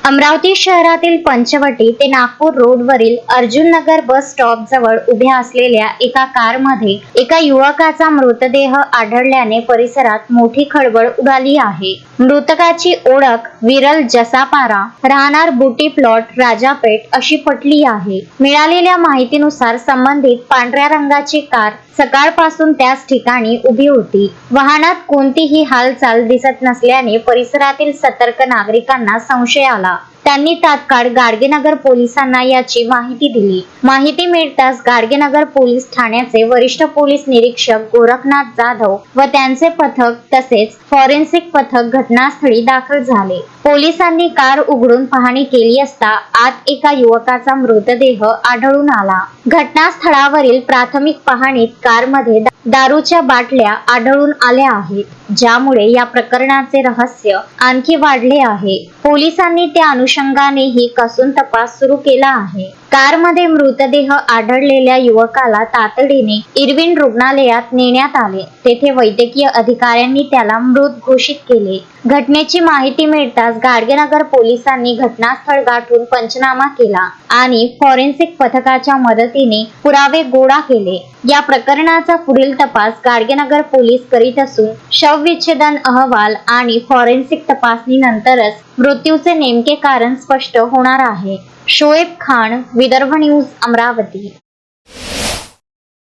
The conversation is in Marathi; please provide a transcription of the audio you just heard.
अमरावती शहरातील पंचवटी ते नागपूर रोडवरील अर्जुन नगर बस स्टॉप जवळ उभ्या असलेल्या एका कारमध्ये एका युवकाचा मृतदेह आढळल्याने परिसरात मोठी खळबळ उडाली आहे। मृतकाची ओळख विरल जसापारा, राहणार बुटी प्लॉट, राजापेठ अशी पटली आहे। मिळालेल्या माहितीनुसार संबंधित पांढऱ्या रंगाची कार सकाळपासून त्याच ठिकाणी उभी होती। वाहनात कोणतीही हालचाल दिसत नसल्याने परिसरातील सतर्क नागरिकांना संशय आला। त्यांनी तात्काळ गाडगेनगर पोलिसांना याची माहिती दिली। माहिती मिळताच गाडगेनगर पोलीस ठाण्याचे वरिष्ठ पोलीस निरीक्षक गोरखनाथ जाधव व त्यांचे पथक तसेच फॉरेन्सिक पथक घटनास्थळी दाखल झाले। पोलिसांनी कार उघडून पाहणी केली असता आत एका युवकाचा मृतदेह आढळून आला। घटनास्थळावरील प्राथमिक पाहणीत कारमध्ये दारूच्या बाटल्या आढळून आल्या आहेत, ज्यामुळे या प्रकरणाचे रहस्य आणखी वाढले आहे। पोलिसांनी त्या अनुषंगानेही कसून तपास सुरू केला आहे। कारमध्ये मृतदेह आढळलेल्या युवकाला तातडीने इरविन रुग्णालयात नेण्यात आले। तेथे वैद्यकीय अधिकाऱ्यांनी त्याला मृत घोषित केले। घटनेची माहिती मिळताच गाडगेनगर पोलिसांनी घटनास्थळ गाठून पंचनामा केला आणि फॉरेन्सिक पथकाच्या मदतीने पुरावे गोळा केले। या प्रकरणाचा पुढील तपास गाडगेनगर पोलीस करीत असून शवविच्छेदन अहवाल आणि फॉरेन्सिक तपासणीनंतरच मृत्यूचे नेमके कारण स्पष्ट होणार आहे। शोएब खान, विदर्भ न्यूज, अमरावती।